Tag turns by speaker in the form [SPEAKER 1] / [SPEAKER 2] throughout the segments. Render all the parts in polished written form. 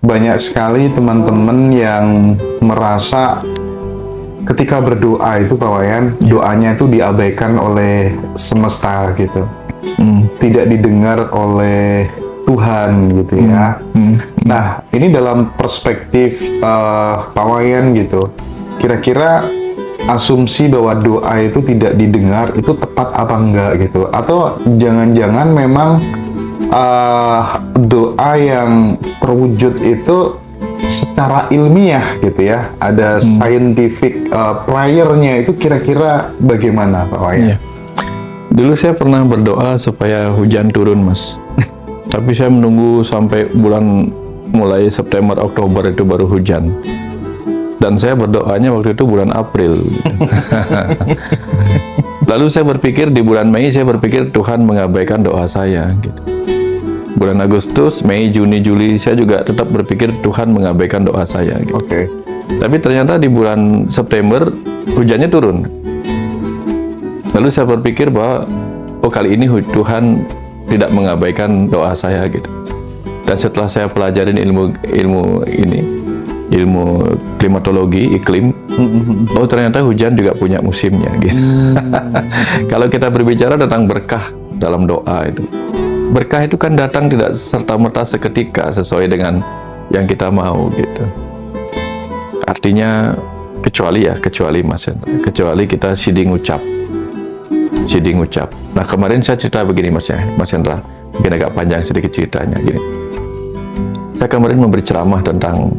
[SPEAKER 1] banyak sekali teman-teman yang merasa ketika berdoa itu Pak Wayan, doanya itu diabaikan oleh semesta gitu. Tidak didengar oleh Tuhan gitu ya. Nah, ini dalam perspektif Pak Wayan gitu. Kira-kira asumsi bahwa doa itu tidak didengar itu tepat apa enggak gitu? Atau jangan-jangan memang doa yang terwujud itu secara ilmiah gitu ya, ada scientific prayer-nya itu kira-kira bagaimana Pak Wayan?
[SPEAKER 2] Iya. Dulu saya pernah berdoa supaya hujan turun, Mas. Tapi saya menunggu sampai bulan mulai September, Oktober itu baru hujan. Dan saya berdoanya waktu itu bulan April. Lalu saya berpikir di bulan Mei, saya berpikir Tuhan mengabaikan doa saya gitu. Bulan Agustus, Mei, Juni, Juli, saya juga tetap berpikir Tuhan mengabaikan doa saya gitu.
[SPEAKER 1] Oke.
[SPEAKER 2] Tapi ternyata di bulan September hujannya turun. Lalu saya berpikir bahwa oh kali ini Tuhan tidak mengabaikan doa saya gitu. Dan setelah saya pelajarin ilmu klimatologi, iklim, oh ternyata hujan juga punya musimnya gitu. Kalau kita berbicara tentang berkah dalam doa itu, berkah itu kan datang tidak serta-merta seketika sesuai dengan yang kita mau gitu. Artinya kecuali Mas Hendra, kecuali kita siding ucap. Nah kemarin saya cerita begini Mas Hendra, mungkin agak panjang sedikit ceritanya gini. Saya kemarin memberi ceramah tentang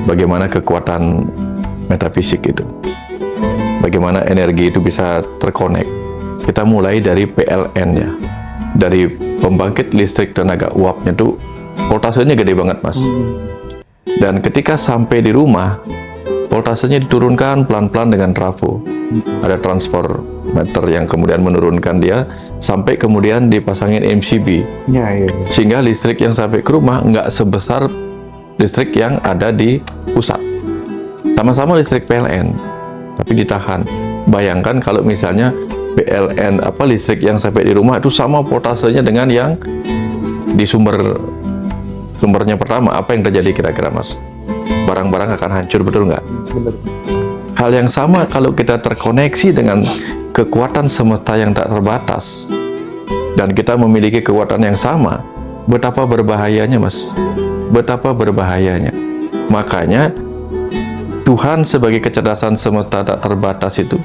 [SPEAKER 2] bagaimana kekuatan metafisik itu, bagaimana energi itu bisa terkonek. Kita mulai dari PLN ya, dari pembangkit listrik tenaga uapnya tuh voltasenya gede banget Mas. Dan ketika sampai di rumah, voltasenya diturunkan pelan-pelan dengan trafo. Ada transformator yang kemudian menurunkan dia sampai kemudian dipasangin MCB.
[SPEAKER 1] Ya.
[SPEAKER 2] Sehingga listrik yang sampai ke rumah nggak sebesar listrik yang ada di pusat. Sama-sama listrik PLN, tapi ditahan. Bayangkan kalau misalnya PLN listrik yang sampai di rumah itu sama voltasenya dengan yang di sumbernya pertama, apa yang terjadi kira-kira Mas? Barang-barang akan hancur, betul nggak?
[SPEAKER 1] Benar.
[SPEAKER 2] Hal yang sama kalau kita terkoneksi dengan kekuatan semesta yang tak terbatas dan kita memiliki kekuatan yang sama, betapa berbahayanya Mas, betapa berbahayanya. Makanya Tuhan sebagai kecerdasan semesta tak terbatas itu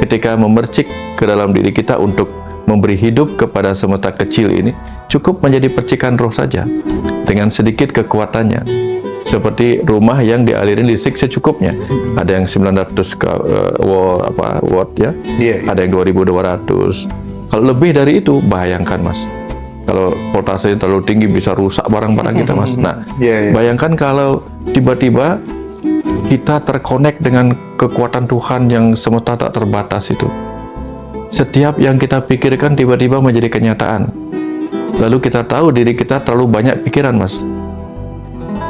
[SPEAKER 2] ketika memercik ke dalam diri kita untuk memberi hidup kepada semesta kecil ini, cukup menjadi percikan roh saja dengan sedikit kekuatannya. Seperti rumah yang dialirin listrik secukupnya. Ada yang 900 watt ya, ada yang 2200. Kalau lebih dari itu, bayangkan Mas, kalau voltasenya terlalu tinggi bisa rusak barang-barang kita Mas. Nah, bayangkan kalau tiba-tiba kita terkonek dengan kekuatan Tuhan yang semesta tak terbatas itu. Setiap yang kita pikirkan tiba-tiba menjadi kenyataan. Lalu kita tahu diri kita terlalu banyak pikiran Mas.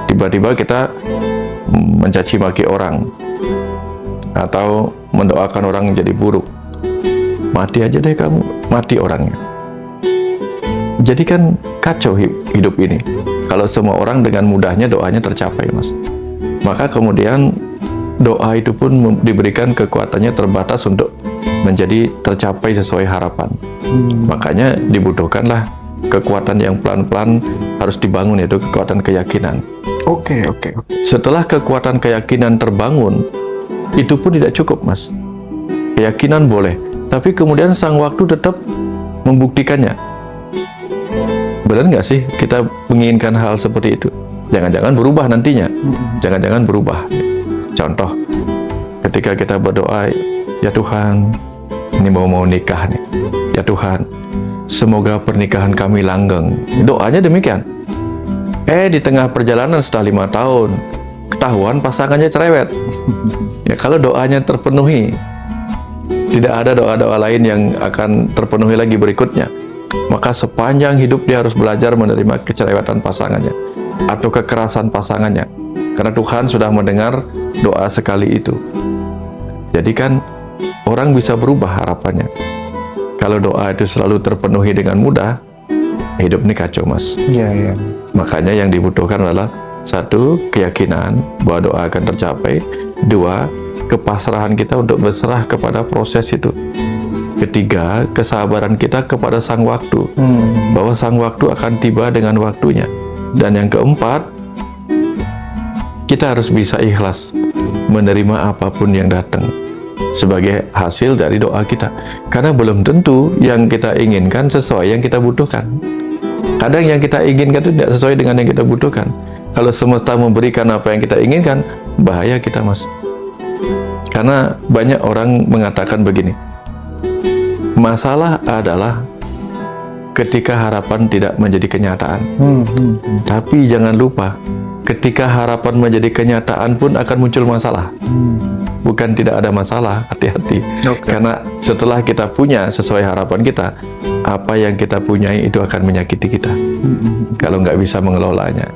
[SPEAKER 2] Tiba-tiba kita mencaci maki orang atau mendoakan orang jadi buruk. Mati aja deh kamu, mati orangnya. Jadi kan kacau hidup ini kalau semua orang dengan mudahnya doanya tercapai Mas. Maka kemudian doa itu pun diberikan kekuatannya terbatas untuk menjadi tercapai sesuai harapan. Makanya dibutuhkanlah kekuatan yang pelan-pelan harus dibangun, yaitu kekuatan keyakinan.
[SPEAKER 1] Oke.
[SPEAKER 2] Setelah kekuatan keyakinan terbangun, itu pun tidak cukup Mas. Keyakinan boleh, tapi kemudian sang waktu tetap membuktikannya. Benar nggak sih kita menginginkan hal seperti itu? Jangan-jangan berubah nantinya. Jangan-jangan berubah. Contoh, ketika kita berdoa, ya Tuhan, ini mau nikah nih. Ya Tuhan, semoga pernikahan kami langgeng. Doanya demikian. Di tengah perjalanan setelah 5 tahun, ketahuan pasangannya cerewet. Ya kalau doanya terpenuhi, tidak ada doa-doa lain yang akan terpenuhi lagi berikutnya. Maka sepanjang hidup dia harus belajar menerima kecerewetan pasangannya atau kekerasan pasangannya. Karena Tuhan sudah mendengar doa sekali itu. Jadi kan orang bisa berubah harapannya. Kalau doa itu selalu terpenuhi dengan mudah, hidup ini kacau Mas.
[SPEAKER 1] Iya.
[SPEAKER 2] Makanya yang dibutuhkan adalah Satu, keyakinan bahwa doa akan tercapai. Dua, kepasrahan kita untuk berserah kepada proses itu. Ketiga, kesabaran kita kepada sang waktu, bahwa sang waktu akan tiba dengan waktunya. Dan yang keempat, kita harus bisa ikhlas menerima apapun yang datang sebagai hasil dari doa kita, karena belum tentu yang kita inginkan sesuai yang kita butuhkan. Kadang yang kita inginkan itu tidak sesuai dengan yang kita butuhkan. Kalau semesta memberikan apa yang kita inginkan, bahaya kita, Mas. Karena banyak orang mengatakan begini, masalah adalah ketika harapan tidak menjadi kenyataan. Tapi jangan lupa, ketika harapan menjadi kenyataan pun akan muncul masalah. Bukan tidak ada masalah, hati-hati. Karena setelah kita punya sesuai harapan kita, apa yang kita punyai itu akan menyakiti kita kalau nggak bisa mengelolanya.